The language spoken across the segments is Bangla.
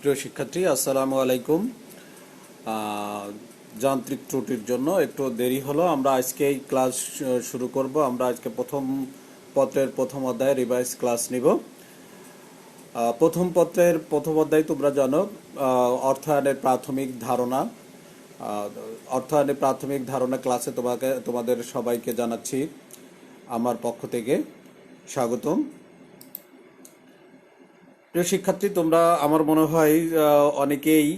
প্রিয় শিক্ষার্থী, আসসালামু আলাইকুম। যান্ত্রিক ত্রুটির জন্য একটু দেরি হলো। আমরা আজকে এই ক্লাস শুরু করব। আমরা আজকে প্রথম পত্রের প্রথম অধ্যায় রিভাইজ ক্লাস নিব। প্রথম পত্রের প্রথম অধ্যায় তোমরা জানো, অর্থায়নের প্রাথমিক ধারণা। অর্থায়নের প্রাথমিক ধারণা ক্লাসে তোমাদের সবাইকে জানাচ্ছি আমার পক্ষ থেকে স্বাগতম। প্রিয় শিক্ষার্থী, তোমরা আমার মনে হয় অনেকেই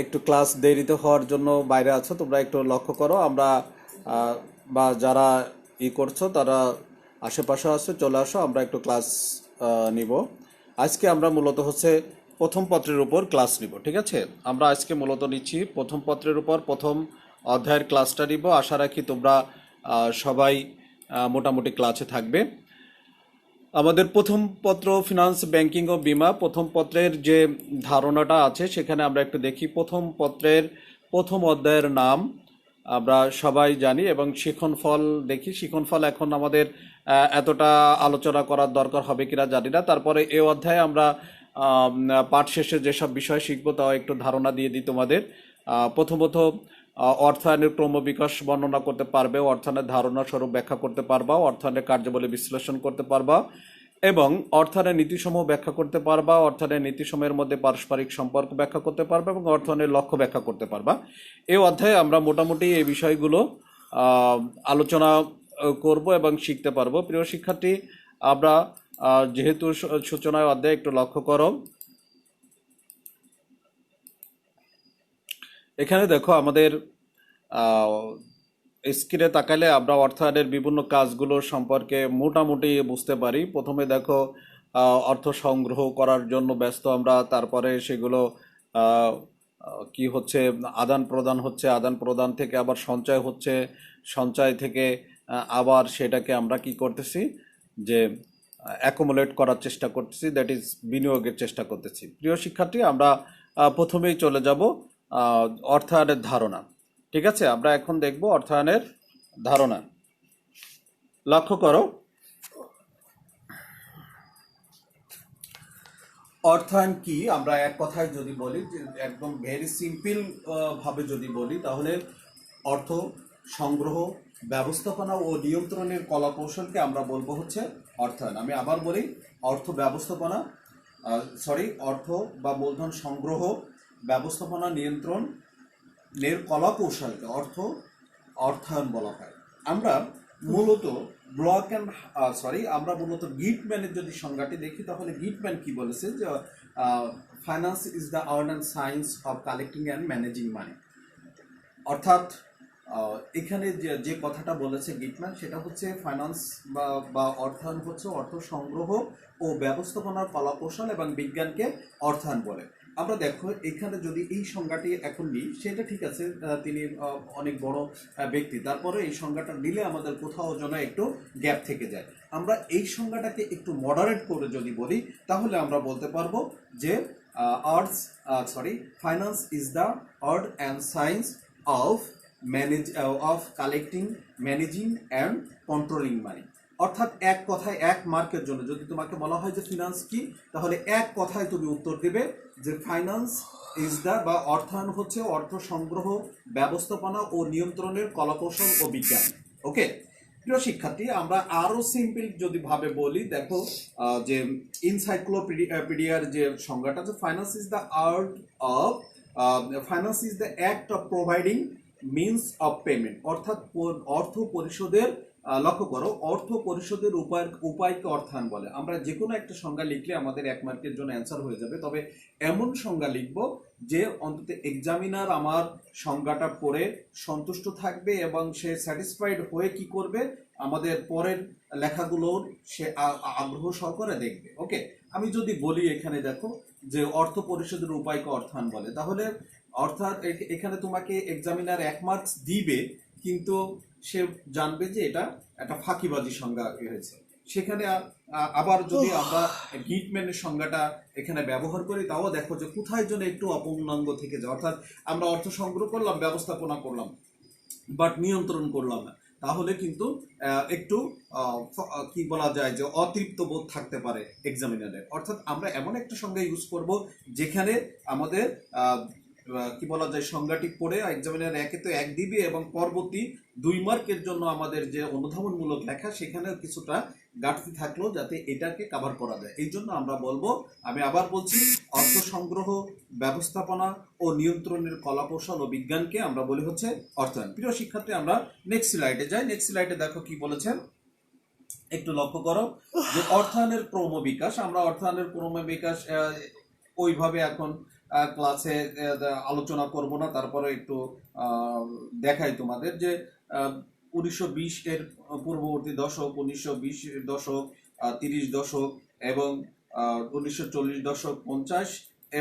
একটু ক্লাস দেরিতে হওয়ার জন্য বাইরে আছো। তোমরা একটু লক্ষ্য করো, আমরা বা যারা করছো তারা আশেপাশে আসো, চলে আসো, আমরা একটু ক্লাস নিব। আজকে আমরা মূলত হচ্ছে প্রথম পত্রের উপর ক্লাস নিব, ঠিক আছে? আমরা আজকে মূলত নিচ্ছি প্রথম পত্রের উপর প্রথম অধ্যায়ের ক্লাসটা নিব। আশা রাখি তোমরা সবাই মোটামুটি ক্লাসে থাকবে। আমাদের প্রথম পত্র ফিনান্স, ব্যাংকিং ও বীমা। প্রথম পত্রের যে ধারণাটা আছে সেখানে আমরা একটু দেখি। প্রথম পত্রের প্রথম অধ্যায়ের নাম আমরা সবাই জানি এবং শিখন ফল দেখি। শিখন ফল এখন আমাদের এতটা আলোচনা করার দরকার হবে কিনা জানি না। তারপরে এই অধ্যায়ে আমরা পাঠ শেষে যেসব বিষয় শিখবো তা একটু ধারণা দিয়ে দিই তোমাদের। প্রথমত অর্থায়নের ক্রমবিকাশ বর্ণনা করতে পারবে, অর্থায়নের ধারণা স্বরূপ ব্যাখ্যা করতে পারবা, অর্থায়নের কার্যাবলী বিশ্লেষণ করতে পারবা এবং অর্থায়নের নীতিসমূহ ব্যাখ্যা করতে পারবা, অর্থায়নের নীতিসমূহের মধ্যে পারস্পরিক সম্পর্ক ব্যাখ্যা করতে পারবা এবং অর্থায়নের লক্ষ্য ব্যাখ্যা করতে পারবা। এই অধ্যায়ে আমরা মোটামুটি এই বিষয়গুলো আলোচনা করব এবং শিখতে পারবো। প্রিয় শিক্ষার্থী, আমরা যেহেতু সূচনায় অধ্যায় একটু লক্ষ্য করো, এখানে দেখো আমাদের স্ক্রিনে তাকালে আমরা অর্থায়নের বিভিন্ন কাজগুলো সম্পর্কে মোটামুটি বুঝতে পারি। প্রথমে দেখো অর্থ সংগ্রহ করার জন্য ব্যস্ত আমরা, তারপরে সেগুলো আহ, কি হচ্ছে, আদান প্রদান হচ্ছে, আদান প্রদান থেকে আবার সঞ্চয় হচ্ছে, সঞ্চয় থেকে আবার সেটাকে আমরা কি করতেছি, যে অ্যাকুমুলেট করার চেষ্টা করতেছি, দ্যাট ইজ বিনিয়োগের চেষ্টা করতেছি। প্রিয় শিক্ষার্থী, আমরা প্রথমেই চলে যাব অর্থায়নের ধারণা। ঠিক আছে, আমরা এখন দেখব অর্থায়নের ধারণা। লক্ষ্য করো, অর্থায়ন কি আমরা এক কথায় যদি বলি, যে একদম ভেরি সিম্পল ভাবে যদি বলি, তাহলে অর্থ সংগ্রহ, ব্যবস্থাপনা ও নিয়ন্ত্রণের কলাকৌশলকে আমরা বলবো হচ্ছে অর্থায়ন। আমি আবার বলি, অর্থ ব্যবস্থাপনা, অর্থ বা মূলধন সংগ্রহ, ব্যবস্থাপনা, নিয়ন্ত্রণের কলাকৌশলকে অর্থায়ন বলা হয়। আমরা মূলত আমরা মূলত গিটম্যানের যদি সংজ্ঞাটি দেখি, তাহলে গিটম্যান কি বলেছে, যে finance is the art and science of collecting and managing money. অর্থাৎ এখানে যে কথাটা বলেছে গিটম্যান, সেটা হচ্ছে ফাইন্যান্স বা অর্থায়ন হচ্ছে অর্থ সংগ্রহ ও ব্যবস্থাপনার কলাকৌশল এবং বিজ্ঞানকে অর্থায়ন বলে। আমরা দেখো এখানে যদি এই সংজ্ঞাটি এখন নিই, সেটা ঠিক আছে, তিনি অনেক বড় ব্যক্তি, তারপরে এই সংজ্ঞাটা নিলে আমাদের কোথাও যেন একটু গ্যাপ থেকে যায়। আমরা এই সংজ্ঞাটাকে একটু মডারেট করে যদি বলি, তাহলে আমরা বলতে পারবো যে finance is the art and science of collecting, managing and controlling money. অর্থাৎ এক কথায়, এক মার্কের জন্য যদি তোমাকে বলা হয় যে ফিনান্স কি, তাহলে এক কথায় তুমি উত্তর দেবে যে ফাইন্যান্স ইজ দ্য বা অর্থায়ন হচ্ছে অর্থ সংগ্রহ, ব্যবস্থাপনা ও নিয়ন্ত্রণের কলাকৌশল ও বিজ্ঞান। ওকে প্রিয় শিক্ষার্থী, আমরা আরো সিম্পল যদি ভাবে বলি, দেখো যে ইনসাইক্লোপিডিয়ার যে সংজ্ঞাটা, যে finance is the art of finance is the act of providing means of payment. অর্থাৎ অর্থ পরিশোধের, লক্ষ্য করো, অর্থ পরিশোধের উপায়কে অর্থায়ন বলে। আমরা যে কোনো একটা সংজ্ঞা লিখলে আমাদের এক মার্কের জন্য অ্যান্সার হয়ে যাবে, তবে এমন সংজ্ঞা লিখব যে অন্তত এক্সামিনার আমার সংজ্ঞাটা পড়ে সন্তুষ্ট থাকবে এবং সে স্যাটিসফাইড হয়ে কি করবে, আমাদের পরের লেখাগুলোর সে আগ্রহ সহকারে দেখবে। ওকে, আমি যদি বলি এখানে দেখো যে অর্থ পরিশোধের উপায়কে অর্থায়ন বলে, তাহলে অর্থাৎ এখানে তোমাকে এক্সামিনার 1 মার্কস দিবে, কিন্তু সে জানবে যে এটা একটা ফাঁকিবাজি সংজ্ঞা হয়েছে। সেখানে আবার যদি আমরা গিটম্যানের সংজ্ঞাটা এখানে ব্যবহার করি, তাও দেখো যে কোথায় যেন একটু অপূর্ণাঙ্গ থেকে যায়। অর্থাৎ আমরা অর্থ সংগ্রহ করলাম, ব্যবস্থাপনা করলাম, বাট নিয়ন্ত্রণ করলাম না। তাহলে কিন্তু একটু কি বলা যায় যে অতৃপ্ত বোধ থাকতে পারে এক্সামিনারের। অর্থাৎ আমরা এমন একটা সংজ্ঞা ইউজ করব যেখানে আমাদের কি বলা যায় সংজ্ঞাটি পড়ে এক্সামিনার একে তো 1 দিবে এবং পরবর্তী 2 মার্কের জন্য আমাদের যে অনুধাবনমূলক লেখা সেখানেও কিছুটা ঘাটতি থাকলো যাতে এটাকে কভার করা যায়। এই জন্য আমরা বলবো, আমি আবার বলছি, অর্থ সংগ্রহ, ব্যবস্থাপনা ও নিয়ন্ত্রণের কলাকৌশল ও বিজ্ঞানকে আমরা বলি হচ্ছে অর্থায়ন। প্রিয় শিক্ষার্থী, আমরা নেক্সট স্লাইডে যাই। নেক্সট স্লাইডে দেখো কি বলেছেন, একটু লক্ষ্য করো যে অর্থায়নের ক্রমবিকাশ। আমরা অর্থায়নের ক্রমবিকাশ ওইভাবে এখন ক্লাসে আলোচনা করব না, তারপরে একটু দেখাই তোমাদের যে 1920 এর পূর্ববর্তী দশক, 1920 এর দশক, 30 দশক এবং 1940 দশক, 50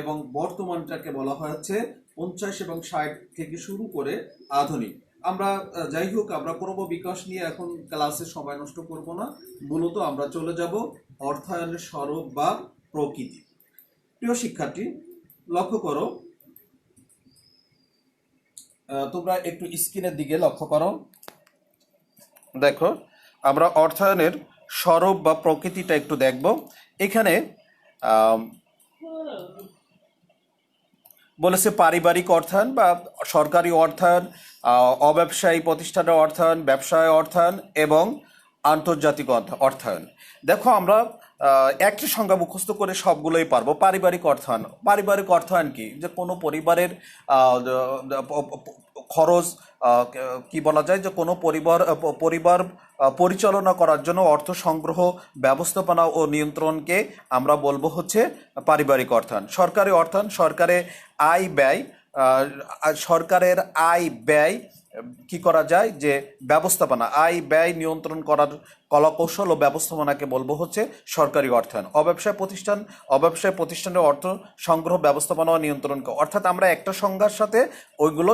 এবং বর্তমানটাকে বলা হচ্ছে 50 এবং 60 থেকে শুরু করে আধুনিক। আমরা যাই হোক, আমরা ক্রমবিকাশ নিয়ে এখন ক্লাসে সময় নষ্ট করব না, মূলত আমরা চলে যাব অর্থায়নের স্বরূপ বা প্রকৃতি। প্রিয় শিক্ষার্থী, লক্ষ্য করো, তোমরা একটু স্ক্রিনের দিকে লক্ষ্য করো। দেখো, আমরা অর্থায়নের স্বরূপ বা প্রকৃতিটা একটু দেখব। এখানে বলেছে পারিবারিক অর্থায়ন বা সরকারি অর্থায়ন, অব্যবসায়ী প্রতিষ্ঠানের অর্থায়ন, ব্যবসায় অর্থায়ন এবং আন্তর্জাতিক অর্থায়ন। দেখো, আমরা একটি সংজ্ঞা মুখস্থ করে সবগুলোই পারবো। পারিবারিক অর্থায়ন, পারিবারিক অর্থায়ন কি? যে কোনো পরিবারের খরচ, কি বলা যায় যে কোনো পরিবার পরিচালনা করার জন্য অর্থ সংগ্রহ, ব্যবস্থাপনা ও নিয়ন্ত্রণকে আমরা বলবো হচ্ছে পারিবারিক অর্থায়ন। সরকারি অর্থায়ন, সরকারের আয় ব্যয় কি করা যায় যে ব্যবস্থাপনা, আয় ব্যয় নিয়ন্ত্রণ করার কলাকৌশল ও ব্যবস্থাপনাকে বলবো হচ্ছে সরকারি অর্থায়ন। অব্যবসায় প্রতিষ্ঠানের অর্থ সংগ্রহ, ব্যবস্থাপনা ও নিয়ন্ত্রণকে, অর্থাৎ আমরা একটা সংজ্ঞার সাথে ওইগুলো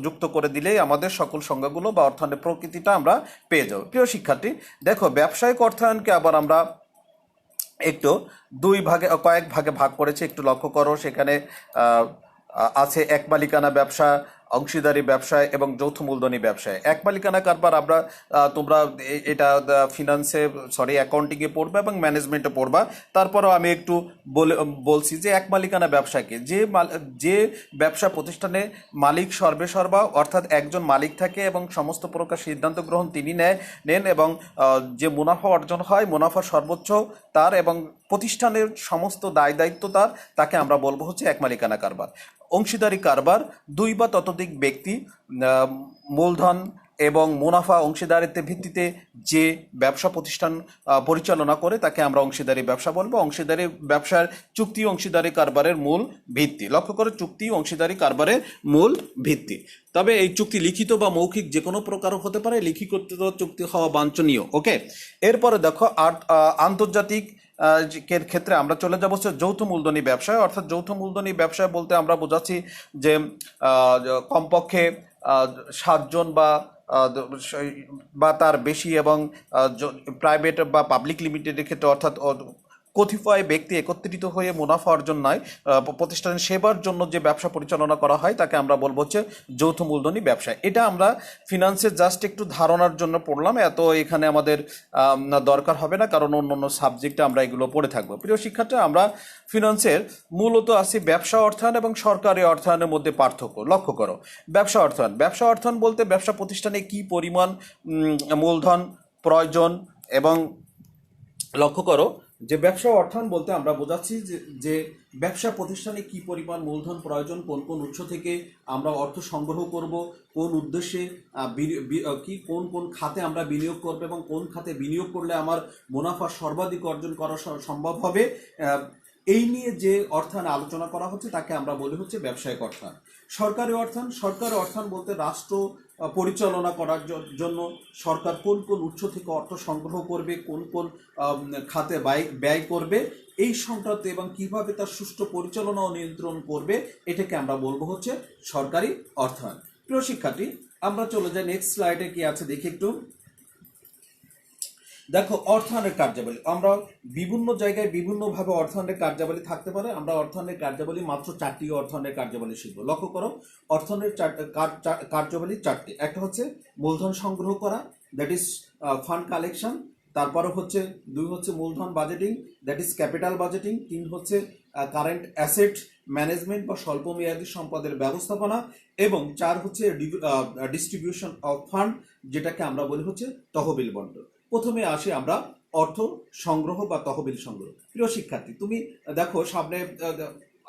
যুক্ত করে দিলেই আমাদের সকল সংজ্ঞাগুলো বা অর্থায়নের প্রকৃতিটা আমরা পেয়ে যাব। প্রিয় শিক্ষার্থী, দেখো, ব্যবসায়িক অর্থায়নকে আবার আমরা একটু কয়েক ভাগে ভাগ করেছি, একটু লক্ষ্য করো। সেখানে আছে এক মালিকানা ব্যবসা, অংশীদারি ব্যবসায় এবং যৌথ মূলধনী ব্যবসায়। এক মালিকানা কারবার আমরা তোমরা এটা অ্যাকাউন্টিংয়ে পড়বা এবং ম্যানেজমেন্টে পড়বা। তারপরেও আমি একটু বলছি যে এক মালিকানা ব্যবসাকে যে ব্যবসা প্রতিষ্ঠানে মালিক সর্বেসর্বা, অর্থাৎ একজন মালিক থাকে এবং সমস্ত প্রকার সিদ্ধান্ত গ্রহণ তিনি নেন এবং যে মুনাফা অর্জন হয়, মুনাফা সর্বোচ্চ তার এবং প্রতিষ্ঠানের সমস্ত দায় দায়িত্ব তাকে আমরা বলবো হচ্ছে এক মালিকানা কারবার। অংশীদারি কারবার, 2 বা ততোধিক ব্যক্তি মূলধন এবং মুনাফা অংশীদারিত্বের ভিত্তিতে যে ব্যবসা প্রতিষ্ঠান পরিচালনা করে তাকে আমরা অংশীদারি ব্যবসা বলবো। অংশীদারি ব্যবসার চুক্তি অংশীদারি কারবারের মূল ভিত্তি। লক্ষ্য করে, চুক্তি অংশীদারি কারবারের মূল ভিত্তি। তবে এই চুক্তি লিখিত বা মৌখিক যে কোনো প্রকার হতে পারে, লিখিত চুক্তি হওয়া বাঞ্ছনীয়। ওকে, এরপরে দেখো আন্তর্জাতিক ক্ষেত্রে আমরা চলে যাব হচ্ছে যৌথ মূলধনী ব্যবসায়। অর্থাৎ যৌথ মূলধনী ব্যবসায় বলতে আমরা বোঝাচ্ছি যে কমপক্ষে 7 জন বা তার বেশি এবং প্রাইভেট বা পাবলিক লিমিটেডের ক্ষেত্রে অর্থাৎ কতিপয় ব্যক্তি একত্রিত হয়ে মুনাফা অর্জন নয় প্রতিষ্ঠানের সেবার জন্য যে ব্যবসা পরিচালনা করা হয় তাকে আমরা বলবো হচ্ছে যৌথ মূলধনী ব্যবসা। এটা আমরা ফিনান্সের জাস্ট একটু ধারণার জন্য পড়লাম, এত এখানে আমাদের দরকার হবে না, কারণ অন্য সাবজেক্টে আমরা এগুলো পড়ে থাকবো। প্রিয় শিক্ষার্থী, আমরা ফিনান্সের মূলত আছে ব্যবসা অর্থায়ন এবং সরকারি অর্থায়নের মধ্যে পার্থক্য। লক্ষ্য করো, ব্যবসা অর্থায়ন বলতে ব্যবসা প্রতিষ্ঠানে কি পরিমাণ মূলধন প্রয়োজন, এবং লক্ষ্য করো যে ব্যবসা অর্থায়ন বলতে আমরা বোঝাচ্ছি যে ব্যবসা প্রতিষ্ঠানে কি পরিমাণ মূলধন প্রয়োজন, কোন কোন উৎস থেকে আমরা অর্থ সংগ্রহ করব, কোন উদ্দেশ্যে কোন কোন খাতে আমরা বিনিয়োগ করব এবং কোন খাতে বিনিয়োগ করলে আমার মুনাফা সর্বাধিক অর্জন করা সম্ভব হবে, এই নিয়ে যে অর্থায়ন আলোচনা করা হচ্ছে তাকে আমরা বলি হচ্ছে ব্যবসায়িক অর্থায়ন। সরকারি অর্থায়ন বলতে রাষ্ট্র পরিচালনা করার জন্য সরকার কোন কোন উৎস থেকে অর্থ সংগ্রহ করবে, কোন কোন খাতে ব্যয় করবে এই সংক্রান্ত এবং কিভাবে তার সুষ্ঠু পরিচালনা ও নিয়ন্ত্রণ করবে, এটাকে আমরা বলবো হচ্ছে সরকারি অর্থায়ন। প্রিয় শিক্ষার্থী, আমরা চলে যাই নেক্সট স্লাইডে কি আছে দেখি একটু। দেখো, অর্থায়নের কার্যাবলী আমরা বিভিন্ন জায়গায় বিভিন্নভাবে অর্থায়নের কার্যাবলী থাকতে পারে। আমরা অর্থায়নের কার্যাবলী মাত্র 4টি অর্থায়নের কার্যাবলী শিখবো। লক্ষ্য করো, অর্থায়নের কার্যাবলী 4টি। একটা হচ্ছে মূলধন সংগ্রহ করা, দ্যাট ইজ ফান্ড কালেকশন। তারপরে হচ্ছে 2 হচ্ছে মূলধন budgeting, that is capital budgeting. 3 হচ্ছে কারেন্ট অ্যাসেট ম্যানেজমেন্ট বা স্বল্প মেয়াদী সম্পদের ব্যবস্থাপনা। এবং 4 হচ্ছে ডিস্ট্রিবিউশন অফ ফান্ড, যেটাকে আমরা বলি হচ্ছে তহবিল বন্টন। প্রথমে আসি আমরা অর্থ সংগ্রহ বা তহবিল সংগ্রহ। প্রিয় শিক্ষার্থী, তুমি দেখো সামনে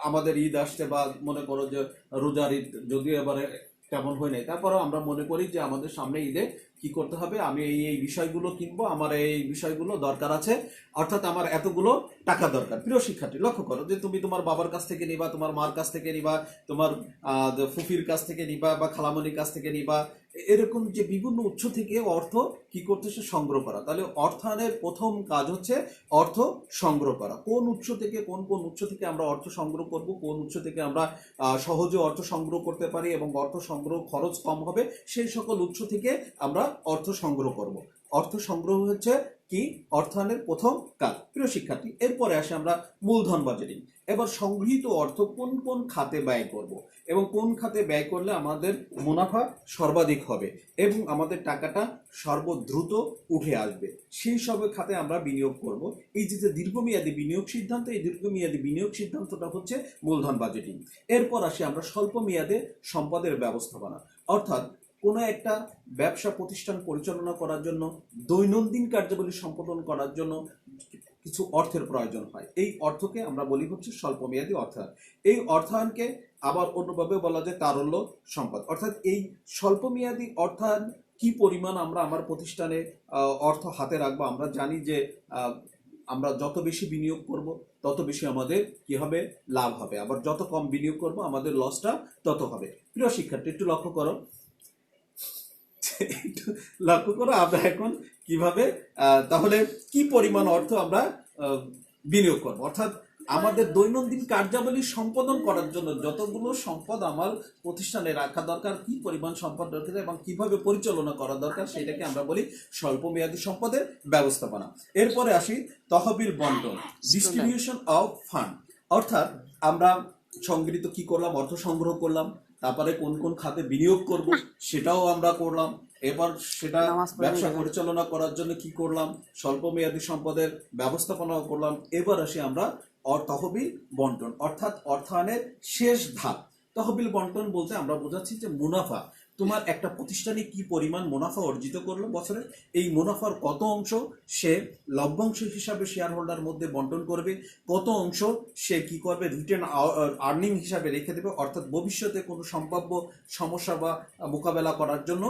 আমাদের ঈদ আসছে, বা মনে করো যে রোজার ঈদ, যদিও এবারে তেমন হয় নাই, তারপরেও আমরা মনে করি যে আমাদের সামনে ঈদে কি করতে হবে, আমি এই বিষয়গুলো কিনবো, আমার এই বিষয়গুলো দরকার আছে, অর্থাৎ আমার এতগুলো টাকা দরকার। প্রিয় শিক্ষার্থী, লক্ষ্য করো যে তুমি তোমার বাবার কাছ থেকে নিবা, তোমার মার কাছ থেকে নিবা, তোমার ফুফির কাছ থেকে নিবা, বা খালামণির কাছ থেকে নিবা, এরকম যে বিভিন্ন উৎস থেকে অর্থ কি করতেছে, সংগ্রহ করা। তাহলে অর্থায়নের প্রথম কাজ হচ্ছে অর্থ সংগ্রহ করা। কোন উৎস থেকে, কোন কোন উৎস থেকে আমরা অর্থ সংগ্রহ করব, কোন উৎস থেকে আমরা সহজে অর্থ সংগ্রহ করতে পারি এবং অর্থ সংগ্রহ খরচ কম হবে, সেই সকল উৎস থেকে আমরা অর্থ সংগ্রহ করব। অর্থ সংগ্রহ হচ্ছে কি অর্থায়নের প্রথম কাজ। প্রিয় শিক্ষার্থী, এরপরে আসে আমরা মূলধন বাজেটিং। এবার সংগৃহীত অর্থ কোন কোন খাতে ব্যয় করব এবং কোন খাতে ব্যয় করলে আমাদের মুনাফা সর্বাধিক হবে এবং আমাদের টাকাটা সর্বদ্রুত উঠে আসবে, সেই সব খাতে আমরা বিনিয়োগ করব। এই যে দীর্ঘমেয়াদী বিনিয়োগ সিদ্ধান্ত, এই দীর্ঘমেয়াদী বিনিয়োগ সিদ্ধান্তটা হচ্ছে মূলধন বাজেটিং। এরপর আসি আমরা স্বল্প মেয়াদে সম্পদের ব্যবস্থাপনা, অর্থাৎ কোনো একটা ব্যবসা প্রতিষ্ঠান পরিচালনা করার জন্য, দৈনন্দিন কার্যাবলী সম্পাদন করার জন্য কিছু অর্থের প্রয়োজন হয়। এই অর্থকে আমরা বলি হচ্ছে স্বল্পমেয়াদী অর্থায়ন। এই অর্থায়নকে আবার অন্যভাবে বলা যায় তারল্য সম্পদ। অর্থাৎ এই স্বল্পমেয়াদী অর্থায়ন কি পরিমাণ আমরা আমার প্রতিষ্ঠানে অর্থ হাতে রাখবো। আমরা জানি যে আমরা যত বেশি বিনিয়োগ করব তত বেশি আমাদের কি হবে, লাভ হবে। আবার যত কম বিনিয়োগ করব আমাদের লসটা তত হবে। প্রিয় শিক্ষার্থী, একটু লক্ষ্য করো, একটু লক্ষ্য করো আমরা এখন কিভাবে তাহলে কি পরিমাণ অর্থ আমরা বিনিয়োগ করবো। অর্থাৎ আমাদের দৈনন্দিন কার্যাবলী সম্পাদন করার জন্য যতগুলো সম্পদ আমার প্রতিষ্ঠানে রাখা দরকার, কি পরিমাণ সম্পদ দরকার এবং কিভাবে পরিচালনা করা দরকার, সেটাকে আমরা বলি স্বল্প মেয়াদী সম্পদের ব্যবস্থাপনা। এরপরে আসি তহবিল বন্টন, ডিস্ট্রিবিউশন অফ ফান্ড। অর্থাৎ আমরা সংগৃহীত কি করলাম, অর্থ সংগ্রহ করলাম, তারপরে কোন কোন খাতে বিনিয়োগ করব সেটাও আমরা করলাম। এবার সেটা ব্যবসা পরিচালনা করার জন্য কি করলাম, স্বল্প মেয়াদী সম্পদের ব্যবস্থাপনা করলাম। এবার আসি আমরা তহবিল বন্টন, অর্থাৎ অর্থায়নের শেষ ধাপ। তহবিল বন্টন বলতে আমরা বোঝাচ্ছি যে মুনাফা, তোমার একটা প্রতিষ্ঠানে কি পরিমাণ মুনাফা অর্জিত করলো বছরে, এই মুনাফার কত অংশ সে লভ্যাংশ হিসাবে শেয়ার হোল্ডার মধ্যে বন্টন করবে, কত অংশ সে কি করবে, রিটেন আর্নিং হিসাবে রেখে দেবে, অর্থাৎ ভবিষ্যতে কোনো সম্ভাব্য সমস্যা বা মোকাবেলা করার জন্য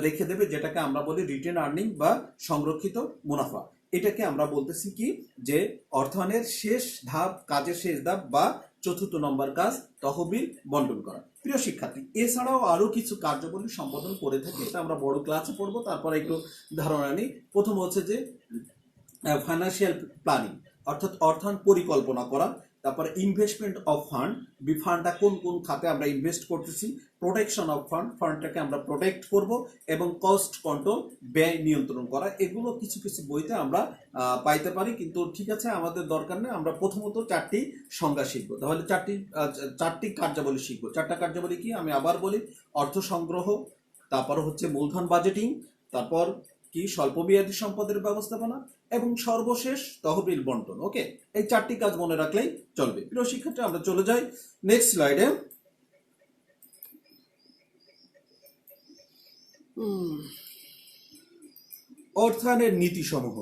রেখে দেবে, যেটাকে আমরা বলি রিটেন আর্নিং বা সংরক্ষিত মুনাফা। এটাকে আমরা বলতেছি কি যে অর্থায়নের শেষ ধাপ, কাজের শেষ ধাপ বা চতুর্থ নম্বর কাজ তহবিল বন্টন করা। প্রিয় শিক্ষার্থী, এছাড়াও আরো কিছু কার্যাবলী সম্পাদন করে থাকে, এটা আমরা বড় ক্লাসে পড়বো, তারপরে একটু ধারণা নিই। প্রথম হচ্ছে যে ফাইন্যান্সিয়াল প্ল্যানিং, অর্থাৎ অর্থায়ন পরিকল্পনা করা। তারপরে ইনভেস্টমেন্ট অফ ফান্ড, ফান্ডটা কোন কোন খাতে আমরা ইনভেস্ট করতেছি। প্রোটেকশন অফ ফান্ড, ফান্ডটাকে আমরা প্রোটেক্ট করব। এবং কস্ট কন্ট্রোল, ব্যয় নিয়ন্ত্রণ করা। এগুলো কিছু কিছু বইতে আমরা পাইতে পারি, কিন্তু ঠিক আছে, আমাদের দরকার নেই। আমরা প্রথমত 4টি সংজ্ঞা শিখবো, তাহলে 4টি কার্যাবলী শিখবো। 4টা কার্যাবলী কি আমি আবার বলি, অর্থ সংগ্রহ, তারপর হচ্ছে মূলধন বাজেটিং, তারপর কি স্বল্পমেয়াদী সম্পদের ব্যবস্থাপনা, এবং সর্বশেষ তহবিল বন্টন। ওকে, এই 4টি কাজ মনে রাখলেই চলবে। প্রিয় শিক্ষার্থী, আমরা চলে যাই নেক্সট স্লাইডে। অর্থায়নের নীতি সমূহ।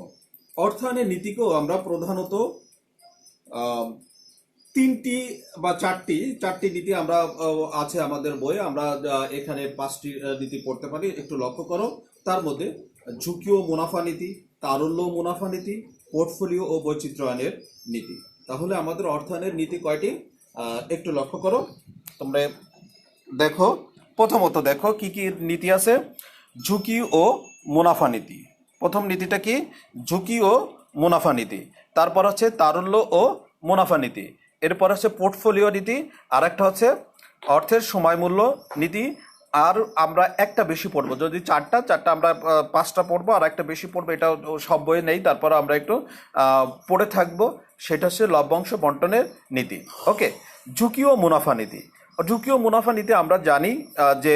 অর্থায়নের নীতিকেও আমরা প্রধানত 3টি বা 4টি নীতি আমরা আছে আমাদের বইয়ে। আমরা এখানে 5টি নীতি পড়তে পারি, একটু লক্ষ্য করো। তার মধ্যে ঝুঁকি ও মুনাফা নীতি, তারল্য মুনাফা নীতি, পোর্টফোলিও ও বৈচিত্র্যায়নের নীতি। তাহলে আমাদের অর্থায়নের নীতি কয়টি, একটু লক্ষ্য করো। তোমরা দেখো, প্রথমত দেখো কি কি নীতি আছে। ঝুঁকি ও মুনাফা নীতি, প্রথম নীতিটা কি, ঝুঁকি ও মুনাফা নীতি। তারপর হচ্ছে তারল্য ও মুনাফা নীতি। এরপর হচ্ছে পোর্টফোলিও নীতি, আর একটা হচ্ছে অর্থের সময় মূল্য নীতি, আর আমরা একটা বেশি পড়বো, যদি চারটা চারটা আমরা পাঁচটা পড়বো আর একটা বেশি পড়বো, এটা সব বইয়ে নেই, তারপর আমরা একটু পড়ে থাকবো। সেটা হচ্ছে লভ্যাংশ বন্টনের নীতি। ওকে, ঝুঁকি ও মুনাফা নীতি। ঝুঁকি ও মুনাফা নীতি আমরা জানি যে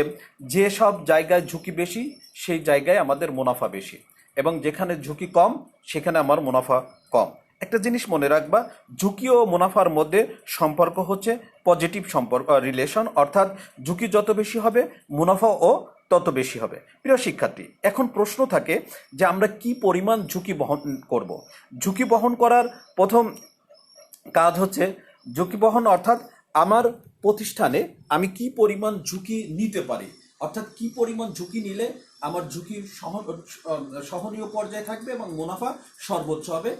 যেসব জায়গায় ঝুঁকি বেশি সেই জায়গায় আমাদের মুনাফা বেশি, এবং যেখানে ঝুঁকি কম সেখানে আমার মুনাফা কম। একটা জিনিস মনে রাখবা, ঝুঁকি ও মুনাফার মধ্যে সম্পর্ক হচ্ছে পজিটিভ সম্পর্ক, রিলেশন, অর্থাৎ ঝুঁকি যত বেশি হবে মুনাফাও তত বেশি হবে। প্রিয় শিক্ষার্থী, এখন প্রশ্ন থাকে যে আমরা কি পরিমাণ ঝুঁকি বহন করব। ঝুঁকি বহন করার প্রথম কাজ হচ্ছে ঝুঁকি বহন, অর্থাৎ আমার প্রতিষ্ঠানে আমি কি পরিমাণ ঝুঁকি নিতে পারি, অর্থাৎ কি পরিমাণ ঝুঁকি নিলে আমার ঝুঁকি সহনীয় পর্যায়ে থাকবে এবং মুনাফা সর্বোচ্চ হবে,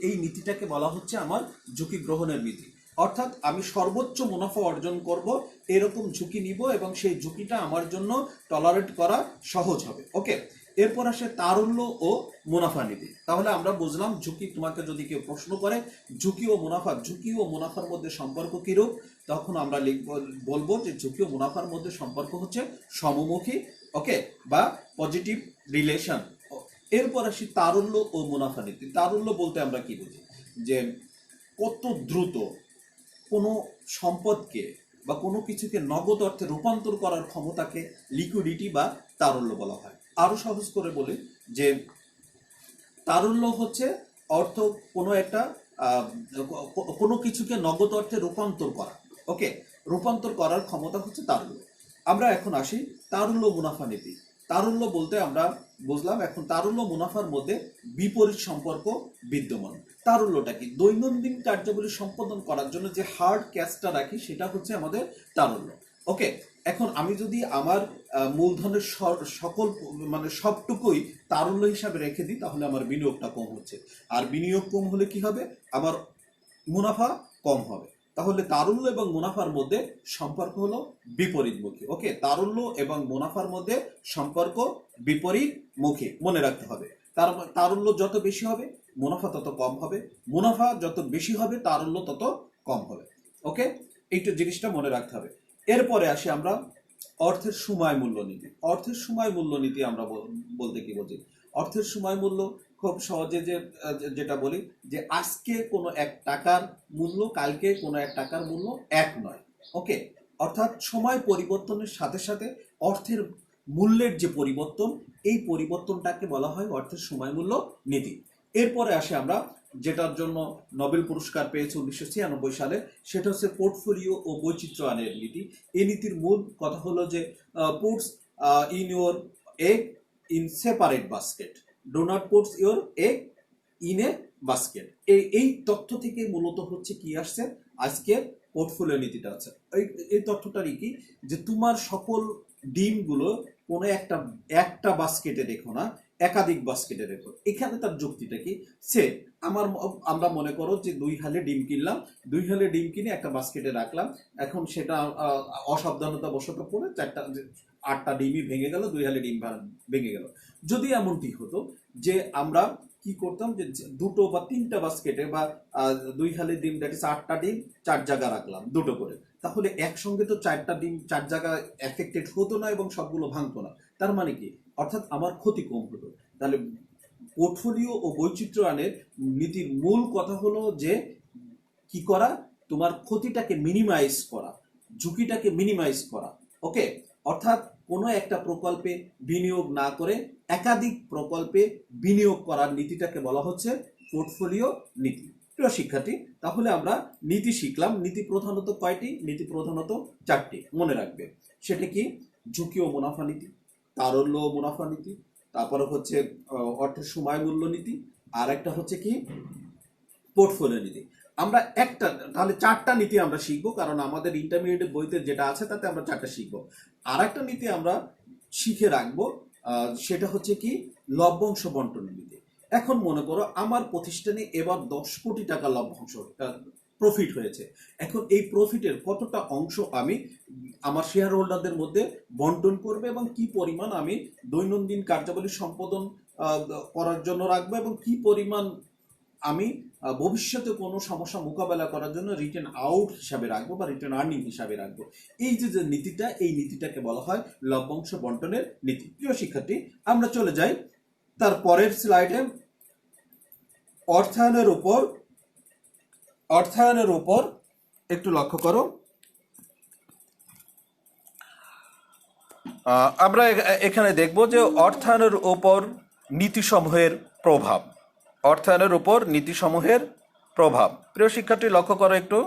এই নীতিটাকে বলা হচ্ছে আমার ঝুঁকি গ্রহণের নীতি। অর্থাৎ আমি সর্বোচ্চ মুনাফা অর্জন করব এরকম ঝুঁকি নিব এবং সেই ঝুঁকিটা আমার জন্য টলারেট করা সহজ হবে। ওকে, এরপর আসে তারল্য ও মুনাফা নীতি। তাহলে আমরা বুঝলাম ঝুঁকি, তোমাকে যদি কেউ প্রশ্ন করে ঝুঁকি ও মুনাফার মধ্যে সম্পর্ক কিরূপ, তখন আমরা বলবো যে ঝুঁকি ও মুনাফার মধ্যে সম্পর্ক হচ্ছে সমমুখী, ওকে, বা পজিটিভ রিলেশন। এরপর আসি তারল্য ও মুনাফা নীতি। তারল্য বলতে আমরা কি বুঝি, যে কত দ্রুত কোনো সম্পদকে বা কোনো কিছুকে নগদ অর্থে রূপান্তর করার ক্ষমতাকে লিকুইডিটি বা তারল্য বলা হয়। আরো সহজ করে বলি যে তারল্য হচ্ছে অর্থ কোনো একটা কোনো কিছুকে নগদ অর্থে রূপান্তর করা। ওকে, রূপান্তর করার ক্ষমতা হচ্ছে তারল্য। আমরা এখন আসি তারল্য মুনাফা নীতি। তারল্য বলতে আমরা বুঝলাম, এখন তারল্য মুনাফার মধ্যে বিপরীত সম্পর্ক বিদ্যমান। তারল্যটা কি? দৈনন্দিন কার্যাবলী সম্পাদন করার জন্য যে হার্ড ক্যাশটা রাখি সেটা হচ্ছে আমাদের তারল্য। ওকে, এখন আমি যদি আমার মূলধনের সকল মানে সবটুকুই তারল্য হিসাবে রেখে দিই তাহলে আমার বিনিয়োগটা কম হচ্ছে, আর বিনিয়োগ কম হলে কি হবে, আমার মুনাফা কম হবে। তাহলে তারল্য এবং মুনাফার মধ্যে সম্পর্ক হলো বিপরীতমুখী। ওকে, তারল্য এবং মুনাফার মধ্যে সম্পর্ক বিপরীতমুখী, মনে রাখতে হবে। তারল্য যত বেশি হবে মুনাফা তত কম হবে, মুনাফা যত বেশি হবে তারল্য তত কম হবে। ওকে, এইটা জিনিসটা মনে রাখতে হবে। এরপরে আসি আমরা অর্থের সময় মূল্য নীতি। অর্থের সময় মূল্য নীতি আমরা বলতে কি বুঝি? অর্থের সময় মূল্য খুব সহজে যেটা বলি যে আজকে কোনো এক টাকার মূল্য কালকে কোনো এক টাকার মূল্য এক নয়। ওকে, অর্থাৎ সময় পরিবর্তনের সাথে সাথে অর্থের মূল্যের যে পরিবর্তন, এই পরিবর্তনটাকে বলা হয় অর্থের সময় মূল্য নীতি। এরপরে আসে আমরা যেটার জন্য নোবেল পুরস্কার পেয়েছে 1996 সালে, সেটা হচ্ছে পোর্টফোলিও ও বৈচিত্র্যায়নের নীতি। এই নীতির মূল কথা হলো যে puts in your egg in separate basket, do not puts your egg in a basket. এই তথ্য থেকে মূলত হচ্ছে কি আসছে আজকে পোর্টফোলিও নীতিটা আছে। এই তথ্যটারই কি, যে তোমার সকল ডিমগুলো কোনো একটা বাস্কেটে রেখো না, একাধিক বাস্কেটে রেখো। এখানে তার যুক্তিটা কি, সে আমরা মনে করো যে 2 হালে ডিম কিনলাম, 2 হালে ডিম কিনে একটা বাস্কেটে রাখলাম, এখন সেটা অসাবধানতা বশত পড়ে 8টা ডিমই ভেঙে গেল, 2 হালে ডিম ভেঙে গেল। যদি এমনটি হতো যে আমরা কি করতাম, যে 2টো বা 3টা বাস্কেটে বা 2 হালে ডিম, দ্যাট ইজ 8টা ডিম 4 জায়গা রাখলাম 2টো করে, তাহলে একসঙ্গে তো 4টা ডিম 4 জায়গায় এফেক্টেড হতো না এবং সবগুলো ভাঙতো না। তার মানে কি, অর্থাৎ আমার ক্ষতি কম হতো। তাহলে পোর্টফোলিও ও বৈচিত্র্যায়নের নীতির মূল কথা হলো যে কি করা, তোমার ক্ষতিটাকে মিনিমাইজ করা, ঝুঁকিটাকে মিনিমাইজ করা। ওকে, অর্থাৎ কোনো একটা প্রকল্পে বিনিয়োগ না করে একাধিক প্রকল্পে বিনিয়োগ করার নীতিটাকে বলা হচ্ছে পোর্টফোলিও নীতি। প্রিয় শিক্ষার্থী, তাহলে আমরা নীতি শিখলাম। নীতি প্রধানত কয়টি? নীতি প্রধানত 4টি, মনে রাখবে। সেটা কি? ঝুঁকি ও মুনাফা নীতি, তারল্য ও মুনাফা নীতি, তারপরে হচ্ছে অর্থের সময় মূল্য নীতি, আর একটা হচ্ছে কি পোর্টফোলিও নীতি। আমরা তাহলে 4টা নীতি আমরা শিখবো, কারণ আমাদের ইন্টারমিডিয়েট বইতে যেটা আছে তাতে আমরা 4টা শিখবো। আর একটা নীতি আমরা শিখে রাখবো, সেটা হচ্ছে কি লভ্যাংশ বন্টন নীতি। এখন মনে করো আমার প্রতিষ্ঠানে এবার 10 কোটি টাকা লভ্যাংশ প্রফিট হয়েছে। এখন এই প্রফিটের কতটা অংশ আমি আমার শেয়ার হোল্ডারদের মধ্যে বন্টন করবে এবং কি পরিমাণ আমি দৈনন্দিন কার্যাবলী সম্পাদন করার জন্য রাখবো এবং কি পরিমাণ আমি ভবিষ্যতে কোনো সমস্যা মোকাবেলা করার জন্য রিটার্ন আউট হিসাবে রাখবো বা রিটার্ন আর্নিং হিসাবে রাখবো। এই যে নীতিটা, এই নীতিটাকে বলা হয় লভ্যাংশ বন্টনের নীতি। প্রিয় শিক্ষার্থী, আমরা চলে যাই তার পরের স্লাইডে। অর্থায়নের উপর একটু লক্ষ্য করো। আমরা এখানে দেখব যে অর্থায়নের উপর নীতিসমূহের প্রভাব। অর্থায়নের উপর নীতিসমূহের প্রভাব। প্রিয় শিক্ষার্থী, লক্ষ্য করো একটু,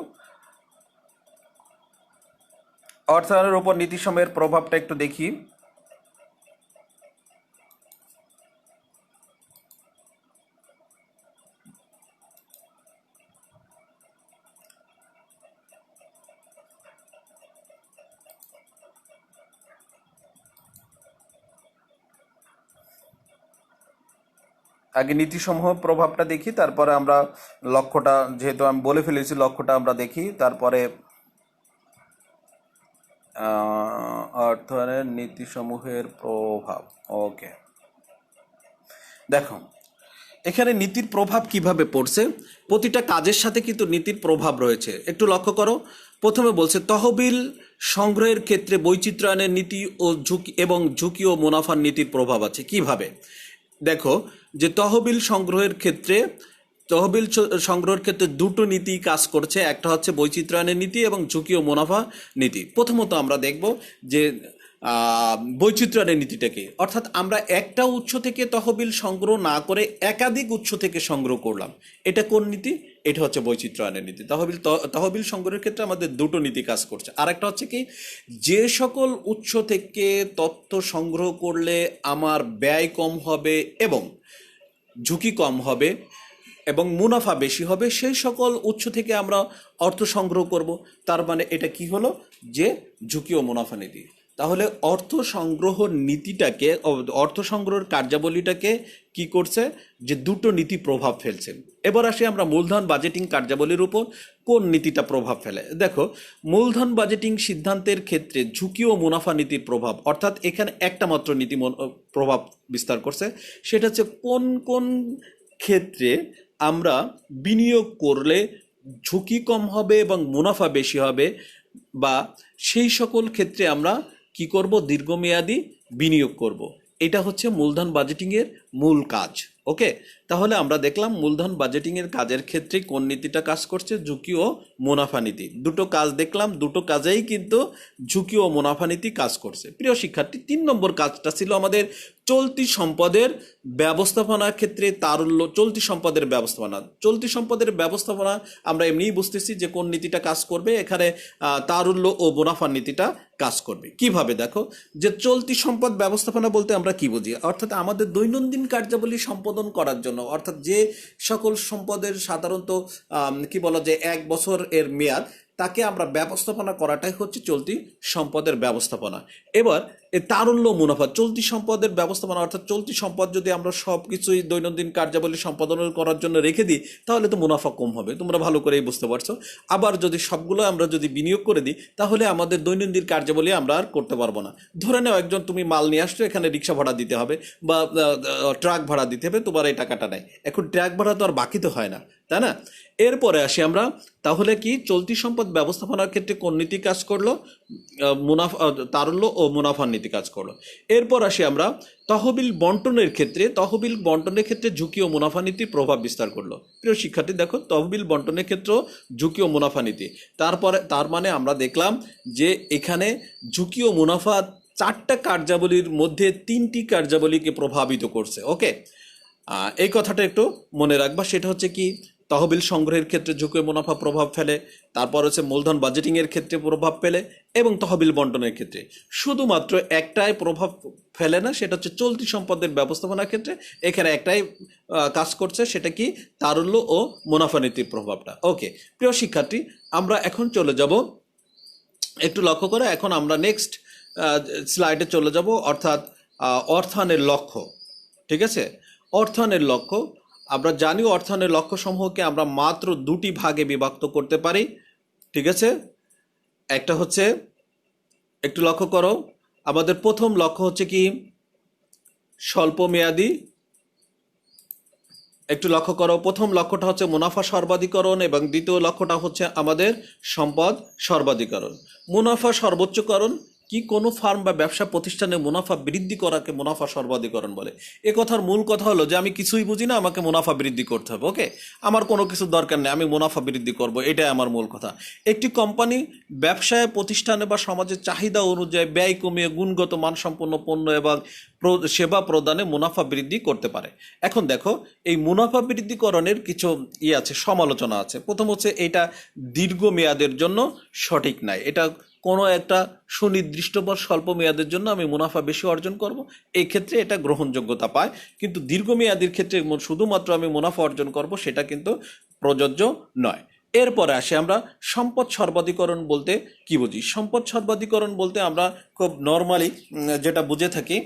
অর্থায়নের উপর নীতিসমূহের প্রভাবটা একটু দেখি। আগে নীতিসমূহ প্রভাবটা দেখি, তারপরে আমরা লক্ষ্যটা, যেহেতু আমি বলে ফেলেছি লক্ষ্যটা আমরা দেখি, তারপরে অর্থায়নের নীতিসমূহের প্রভাব। ওকে, দেখো এখানে নীতির প্রভাব কিভাবে পড়ছে। প্রতিটা কাজের সাথে কিন্তু নীতির প্রভাব রয়েছে। একটু লক্ষ্য করো, প্রথমে বলছে তহবিল সংগ্রহের ক্ষেত্রে বৈচিত্র্যায়নের নীতি ও ঝুঁকি ও মুনাফার নীতির প্রভাব আছে। কিভাবে? দেখো যে তহবিল সংগ্রহের ক্ষেত্রে দুটো নীতি কাজ করছে। একটা হচ্ছে বৈচিত্র্যায়নের নীতি এবং ঝুঁকি ও মুনাফা নীতি। প্রথমত আমরা দেখব যে বৈচিত্র্যায়নের নীতিটাকে, অর্থাৎ আমরা একটা উৎস থেকে তহবিল সংগ্রহ না করে একাধিক উৎস থেকে সংগ্রহ করলাম। এটা কোন নীতি? এটা হচ্ছে বৈচিত্র্যায়নের নীতি। তহবিল সংগ্রহের ক্ষেত্রে আমাদের দুটো নীতি কাজ করছে। আর একটা হচ্ছে কি, যে সকল উৎস থেকে তথ্য সংগ্রহ করলে আমার ব্যয় কম হবে এবং ঝুঁকি কম হবে এবং মুনাফা বেশি হবে, সেই সকল উৎস থেকে আমরা অর্থ সংগ্রহ করব। তার মানে এটা কি হলো, যে ঝুঁকি ও মুনাফা নীতি। তাহলে অর্থ সংগ্রহের কার্যাবলীটাকে কি করছে, যে দুটো নীতি প্রভাব ফেলছে। এবার আসি আমরা মূলধন বাজেটিং কার্যাবলীর উপর কোন নীতিটা প্রভাব ফেলে। দেখো, মূলধন বাজেটিং সিদ্ধান্তের ক্ষেত্রে ঝুঁকি ও মুনাফা নীতির প্রভাব, অর্থাৎ এখানে একটা মাত্র নীতি প্রভাব বিস্তার করছে। সেটা হচ্ছে কোন কোন ক্ষেত্রে আমরা বিনিয়োগ করলে ঝুঁকি কম হবে এবং মুনাফা বেশি হবে, বা সেই সকল ক্ষেত্রে আমরা কি করব, দীর্ঘমেয়াদী বিনিয়োগ করব। এটা হচ্ছে মূলধন বাজেটিংয়ের মূল কাজ। ওকে, তাহলে আমরা দেখলাম মূলধন বাজেটিংয়ের কাজের ক্ষেত্রে কোন নীতিটা কাজ করছে, ঝুঁকি ও মুনাফা নীতি। দুটো কাজ দেখলাম, দুটো কাজেই কিন্তু ঝুঁকি ও মুনাফা নীতি কাজ করছে। প্রিয় শিক্ষার্থী, 3 নম্বর কাজটা ছিল আমাদের চলতি সম্পদের ব্যবস্থাপনার ক্ষেত্রে তারল্য। চলতি সম্পদের ব্যবস্থাপনা আমরা এমনিই বুঝতেছি যে কোন নীতিটা কাজ করবে। এখানে তারল্য ও মুনাফার নীতিটা কাজ করবে। কিভাবে? দেখো, যে চলতি সম্পদ ব্যবস্থাপনা বলতে আমরা কি বুঝি, অর্থাৎ আমাদের দৈনন্দিন কার্যাবলী সম্পাদন করার জন্য, অর্থাৎ যে সকল সম্পদের সাধারণত কি বলা যায় 1 বছর এর মেয়াদ, তাকে আমরা ব্যবস্থাপনা করাটাই হচ্ছে চলতি সম্পদের ব্যবস্থাপনা। এবার তারল্য মুনাফা, চলতি সম্পদের ব্যবস্থাপনা, অর্থাৎ চলতি সম্পদ যদি আমরা সব কিছুই দৈনন্দিন কার্যাবলী সম্পাদন করার জন্য রেখে দিই, তাহলে তো মুনাফা কম হবে, তোমরা ভালো করেই বুঝতে পারছো। আবার যদি সবগুলো আমরা যদি বিনিয়োগ করে দিই, তাহলে আমাদের দৈনন্দিন কার্যাবলী আমরা আর করতে পারবো না। ধরে নাও একজন তুমি মাল নিয়ে আসছো, এখানে রিক্সা ভাড়া দিতে হবে বা ট্রাক ভাড়া দিতে হবে, তোমার এই টাকাটা নেই। এখন ট্রাক ভাড়া তো আর বাকি তো হয় না, তাই না? এরপরে আসি আমরা, তাহলে কি চলতি সম্পদ ব্যবস্থাপনার ক্ষেত্রে কোন নীতি কাজ করলো, তারল্য ও মুনাফার নীতি কাজ করলো। এরপর আসি আমরা তহবিল বন্টনের ক্ষেত্রে ঝুঁকি ও মুনাফা নীতি প্রভাব বিস্তার করলো। প্রিয় শিক্ষার্থী, দেখো তহবিল বন্টনের ক্ষেত্রেও ঝুঁকি ও মুনাফা নীতি। তার মানে আমরা দেখলাম যে এখানে ঝুঁকি ও মুনাফা 4টা কার্যাবলীর মধ্যে 3টি কার্যাবলীকে প্রভাবিত করছে। ওকে, এই কথাটা একটু মনে রাখবা। সেটা হচ্ছে কি, তহবিল সংগ্রহের ক্ষেত্রে ঝুঁকি মুনাফা প্রভাব ফেলে, তারপর হচ্ছে মূলধন বাজেটিংয়ের ক্ষেত্রে প্রভাব ফেলে, এবং তহবিল বন্টনের ক্ষেত্রে শুধুমাত্র একটাই প্রভাব ফেলে না, সেটা হচ্ছে চলতি সম্পদের ব্যবস্থাপনার ক্ষেত্রে এখানে একটাই কাজ করছে, সেটা কি, তারল্য ও মুনাফা নীতির প্রভাবটা। ওকে প্রিয় শিক্ষার্থী, আমরা এখন চলে যাব, একটু লক্ষ্য করে এখন আমরা নেক্সট স্লাইডে চলে যাব, অর্থাৎ অর্থায়নের লক্ষ্য। ঠিক আছে, অর্থায়নের লক্ষ্য আমরা জানি, অর্থায়নের লক্ষ্য সমূহকে আমরা মাত্র 2টি ভাগে বিভক্ত করতে পারি। ঠিক আছে, একটা হচ্ছে, একটু লক্ষ্য করো, আমাদের প্রথম লক্ষ্য হচ্ছে কি, স্বল্প মেয়াদি একটু লক্ষ্য করো, প্রথম লক্ষ্যটা হচ্ছে মুনাফা সর্বাধিকরণ এবং দ্বিতীয় লক্ষ্যটা হচ্ছে আমাদের সম্পদ সর্বাধিকরণ। মুনাফা সর্বোচ্চকরণ কি? কোনো ফার্ম বা ব্যবসা প্রতিষ্ঠানে মুনাফা বৃদ্ধি করাকে মুনাফা সর্বাধিকরণ বলে। এ কথার মূল কথা হলো যে আমি কিছুই বুঝি না, আমাকে মুনাফা বৃদ্ধি করতে হবে। ওকে, আমার কোনো কিছু দরকার নেই, আমি মুনাফা বৃদ্ধি করব, এটাই আমার মূল কথা। একটি কোম্পানি ব্যবসায় প্রতিষ্ঠানে বা সমাজের চাহিদা অনুযায়ী ব্যয় কমিয়ে গুণগত মানসম্পন্ন পণ্য এবং সেবা প্রদানে মুনাফা বৃদ্ধি করতে পারে। এখন দেখো, এই মুনাফা বৃদ্ধিকরণের কিছু আছে, সমালোচনা আছে। প্রথম হচ্ছে এটা দীর্ঘমেয়াদের জন্য সঠিক নয়। এটা কোনো একটা সুনির্দিষ্ট বা স্বল্প মেয়াদের জন্য আমি মুনাফা বেশি অর্জন করব, এই ক্ষেত্রে এটা গ্রহণযোগ্যতা পায়। কিন্তু দীর্ঘমেয়াদের ক্ষেত্রে শুধুমাত্র আমি মুনাফা অর্জন করব, সেটা কিন্তু প্রযোজ্য নয়। এরপরে আসে আমরা সম্পদ সর্বাধিকরণ বলতে কি বুঝি। সম্পদ সর্বাধিকরণ বলতে আমরা খুব নর্মালি যেটা বুঝে থাকি,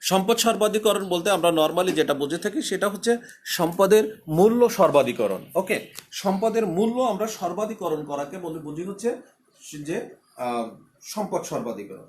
সম্পদ সর্বাধিকরণ বলতে আমরা নর্মালি যেটা বুঝে থাকি সেটা হচ্ছে সম্পদের মূল্য সর্বাধিকরণ। ওকে, সম্পদের মূল্য আমরা সর্বাধিকরণ করাকে বুঝি হচ্ছে যে সম্পদ সর্বাধিকরণ।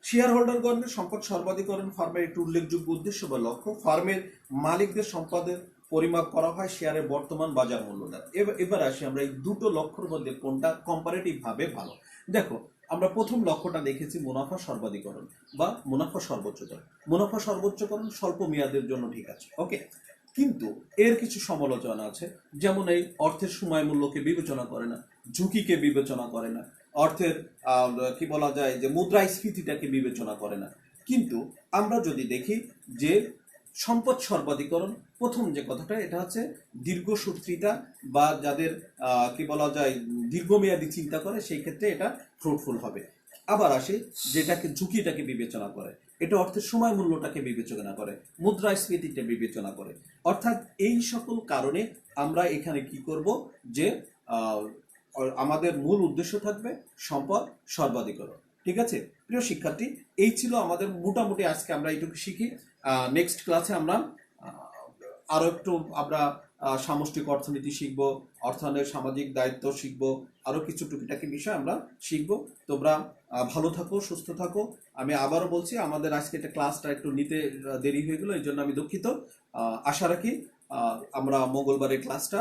শেয়ার হোল্ডারগণের সম্পদ সর্বাধিকরণ ফার্মের একটি উল্লেখযোগ্য উদ্দেশ্য বা লক্ষ্য। ফার্মের মালিকদের সম্পদের পরিমাপ করা হয় শেয়ারের বর্তমান বাজার মূল্য দ্বারা। এবার আসি আমরা এই দুটো লক্ষ্যের মধ্যে কোনটা কম্পারেটিভ ভাবে ভালো। দেখো, আমরা প্রথম লক্ষ্যটা দেখেছি মুনাফা সর্বাধিকরণ বা মুনাফা সর্বোচ্চকরণ। মুনাফা সর্বোচ্চকরণ স্বল্প মেয়াদের জন্য ঠিক আছে, ওকে। কিন্তু এর কিছু সমালোচনা আছে, যেমন এই অর্থের সময় মূল্যকে বিবেচনা করে না, ঝুঁকিকে বিবেচনা করে না, অর্থের কি বলা যায় যে মুদ্রাস্ফীতিটাকে বিবেচনা করে না। কিন্তু আমরা যদি দেখি যে সম্পদ সর্বাধিকরণ, প্রথম যে কথাটা এটা হচ্ছে দীর্ঘসূত্রিতা বা যাদের কি বলা যায় দীর্ঘমেয়াদী চিন্তা করে, সেই ক্ষেত্রে এটা ফ্রুটফুল হবে। আবার আসে যেটাকে ঝুঁকিটাকে বিবেচনা করে, এটা অর্থের সময় মূল্যটাকে বিবেচনা করে, মুদ্রাস্ফীতিটা বিবেচনা করে। অর্থাৎ এই সকল কারণে আমরা এখানে কি করব যে আমাদের মূল উদ্দেশ্য থাকবে সম্পদ সর্বাধিকরণ। ঠিক আছে প্রিয় শিক্ষার্থী, এই ছিল আমাদের মোটামুটি আজকে আমরা এইটুকু শিখি। নেক্সট ক্লাসে আমরা আরো একটু আমরা সামষ্টিক অর্থনীতি শিখব, অর্থায়নের সামাজিক দায়িত্ব শিখব, আরো কিছু টুকিটাকি বিষয় আমরা শিখব। তোমরা ভালো থাকো, সুস্থ থাকো। আমি আবারও বলছি, আমাদের আজকে এটা ক্লাসটা একটু নিতে দেরি হয়ে গেল, এই জন্য আমি দুঃখিত। আশা রাখি আমরা মঙ্গলবারের ক্লাসটা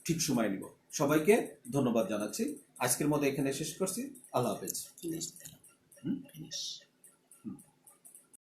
ঠিক সময় নিব। সবাইকে ধন্যবাদ জানাচ্ছি। আজকের মতো এখানে শেষ করছি। আল্লাহ হাফেজ।